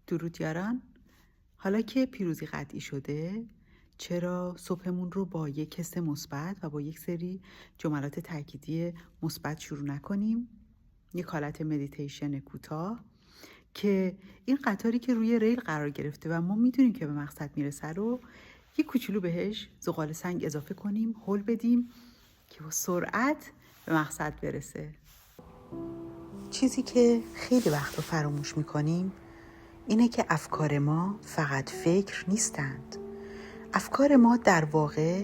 درود یاران. حالا که پیروزی قطعی شده، چرا صبحمون رو با یک حس مثبت و با یک سری جملات تأکیدی مثبت شروع نکنیم؟ یک حالت مدیتیشن کوتاه که این قطاری که روی ریل قرار گرفته و ما میدونیم که به مقصد میرسه رو یک کوچولو بهش زغال سنگ اضافه کنیم، هل بدیم که با سرعت به مقصد برسه. چیزی که خیلی وقت رو فراموش میکنیم اینه که افکار ما فقط فکر نیستند. افکار ما در واقع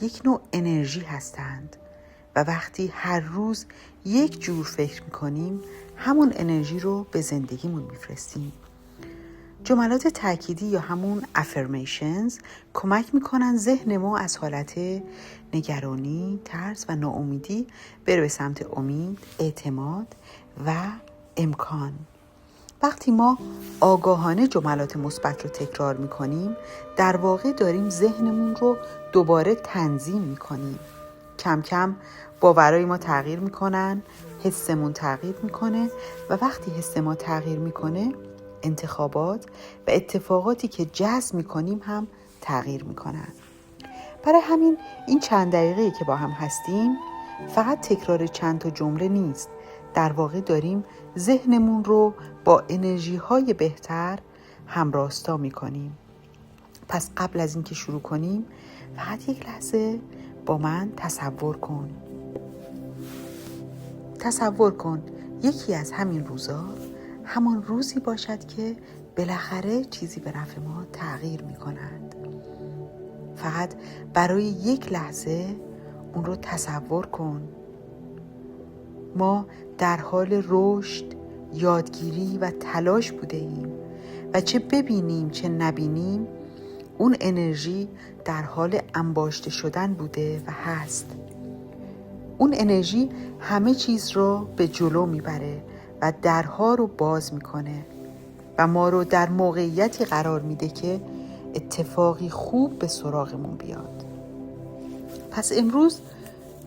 یک نوع انرژی هستند و وقتی هر روز یک جور فکر میکنیم همون انرژی رو به زندگیمون میفرستیم. جملات تأکیدی یا همون affirmations کمک میکنن ذهن ما از حالت نگرانی، ترس و ناامیدی بره به سمت امید، اعتماد و امکان. وقتی ما آگاهانه جملات مثبت رو تکرار میکنیم، در واقع داریم ذهنمون رو دوباره تنظیم میکنیم. کم کم باورهای ما تغییر میکنن، حسمون تغییر میکنه و وقتی حس ما تغییر میکنه، انتخابات و اتفاقاتی که جذب میکنیم هم تغییر میکنن. برای همین این چند دقیقه‌ای که با هم هستیم فقط تکرار چند تا جمله نیست. در واقع داریم ذهنمون رو با انرژی‌های بهتر همراستا می‌کنیم. پس قبل از اینکه شروع کنیم فقط یک لحظه با من تصور کن یکی از همین روزا همان روزی باشد که بالاخره چیزی به نفع ما تغییر می‌کند. فقط برای یک لحظه اون رو تصور کن. ما در حال رشد، یادگیری و تلاش بوده ایم و چه ببینیم چه نبینیم اون انرژی در حال انباشته شدن بوده و هست. اون انرژی همه چیز رو به جلو میبره و درها رو باز میکنه و ما رو در موقعیتی قرار میده که اتفاقی خوب به سراغمون بیاد. پس امروز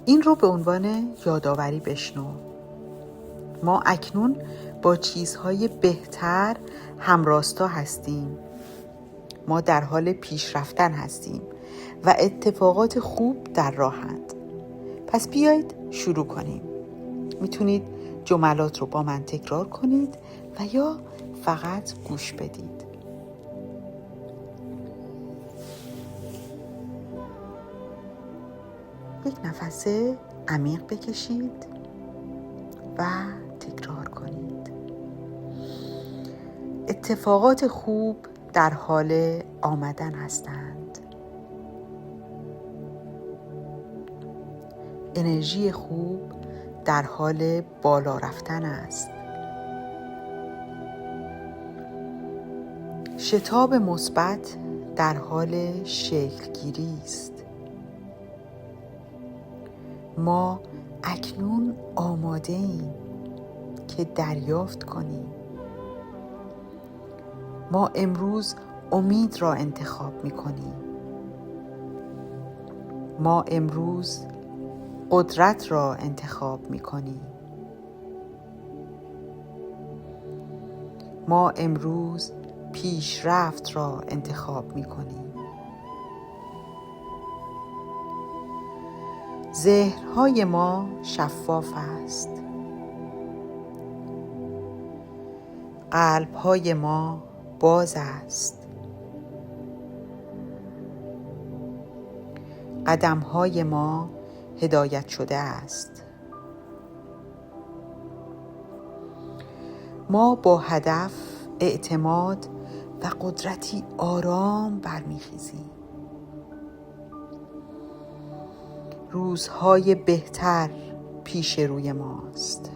این رو به عنوان یادآوری بشنو. ما اکنون با چیزهای بهتر همراستا هستیم. ما در حال پیشرفتن هستیم و اتفاقات خوب در راهند. پس بیایید شروع کنیم. میتونید جملات رو با من تکرار کنید و یا فقط گوش بدید. یک نفس عمیق بکشید و تکرار کنید. اتفاقات خوب در حال آمدن هستند. انرژی خوب در حال بالا رفتن است. شتاب مثبت در حال شکل گیری است. ما اکنون آماده ایم که دریافت کنیم. ما امروز امید را انتخاب می کنیم. ما امروز قدرت را انتخاب می کنیم. ما امروز پیشرفت را انتخاب می کنیم. ذهن‌های ما شفاف است. قلب‌های ما باز است. قدم‌های ما هدایت شده است. ما با هدف، اعتماد و قدرتی آرام برمیخیزیم. روزهای بهتر پیش روی ماست.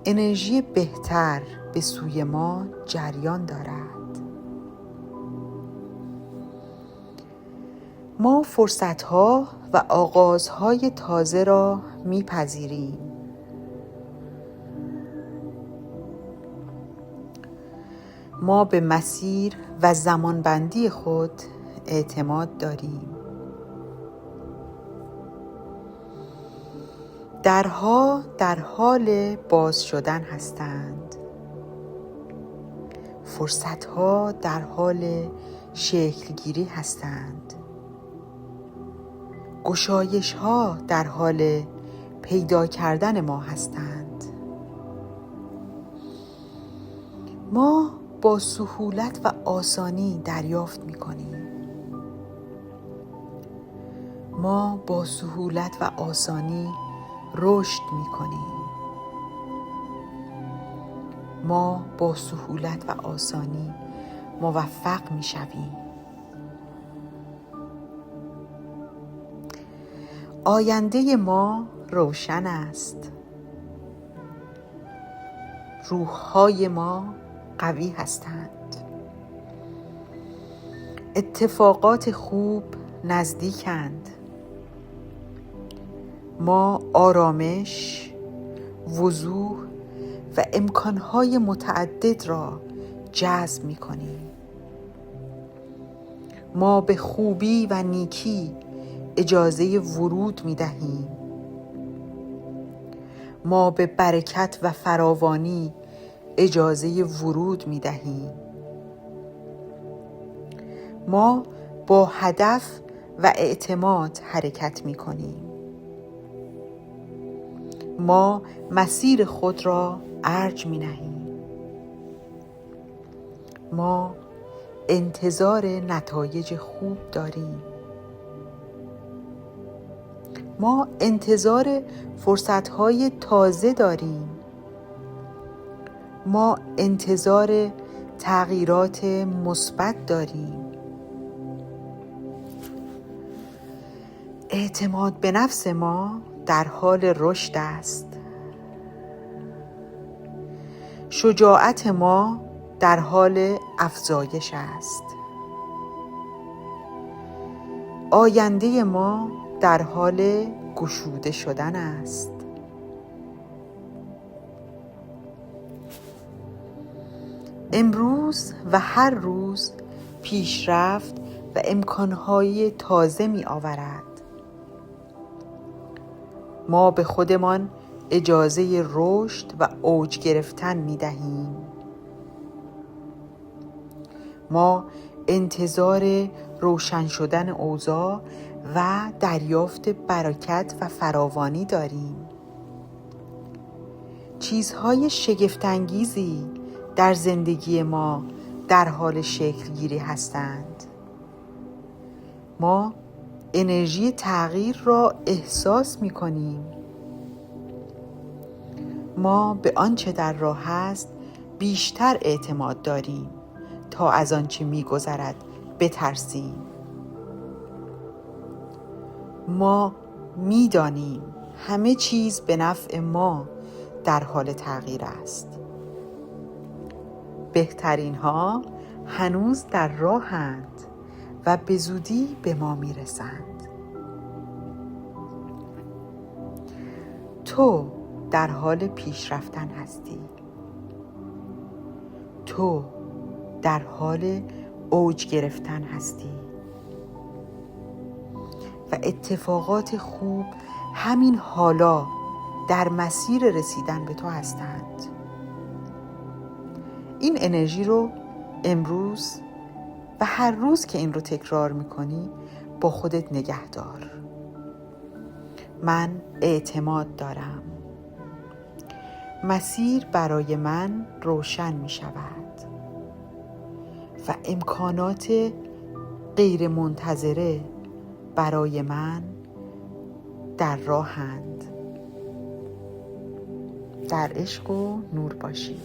انرژی بهتر به سوی ما جریان دارد. ما فرصتها و آغازهای تازه را میپذیریم. ما به مسیر و زمانبندی خود اعتماد داریم. درها در حال باز شدن هستند. فرصتها در حال شکلگیری هستند. گشایش‌ها در حال پیدا کردن ما هستند. ما با سهولت و آسانی دریافت می‌کنیم. ما با سهولت و آسانی رشد می‌کنیم. ما با سهولت و آسانی موفق می‌شویم. آینده ما روشن است. روح‌های ما قوی هستند. اتفاقات خوب نزدیکند. ما آرامش، وضوح و امکانهای متعدد را جذب می‌کنیم. ما به خوبی و نیکی اجازه ورود می‌دهیم. ما به برکت و فراوانی اجازه ورود می‌دهیم. ما با هدف و اعتماد حرکت می‌کنیم. ما مسیر خود را ارج می‌نهیم. ما انتظار نتایج خوب داریم. ما انتظار فرصت‌های تازه داریم. ما انتظار تغییرات مثبت داریم. اعتماد به نفس ما در حال رشد است. شجاعت ما در حال افزایش است. آینده ما در حال گشوده شدن است. امروز و هر روز پیشرفت و امکانهای تازه می آورد. ما به خودمان اجازه رشد و اوج گرفتن می دهیم. ما انتظار روشن شدن اوضاع و دریافت برکت و فراوانی داریم. چیزهای شگفت‌انگیزی در زندگی ما در حال شکل‌گیری هستند. ما انرژی تغییر را احساس می‌کنیم. ما به آنچه در راه است بیشتر اعتماد داریم تا از آنچه می‌گذرد بترسیم. ما می‌دانیم همه چیز به نفع ما در حال تغییر است. بهترین ها هنوز در راهند و به زودی به ما میرسند. تو در حال پیشرفتن هستی. تو در حال اوج گرفتن هستی و اتفاقات خوب همین حالا در مسیر رسیدن به تو هستند. این انرژی رو امروز و هر روز که این رو تکرار میکنی با خودت نگه دار. من اعتماد دارم. مسیر برای من روشن می شود و امکانات غیر منتظره برای من در راهند. در عشق و نور باشی.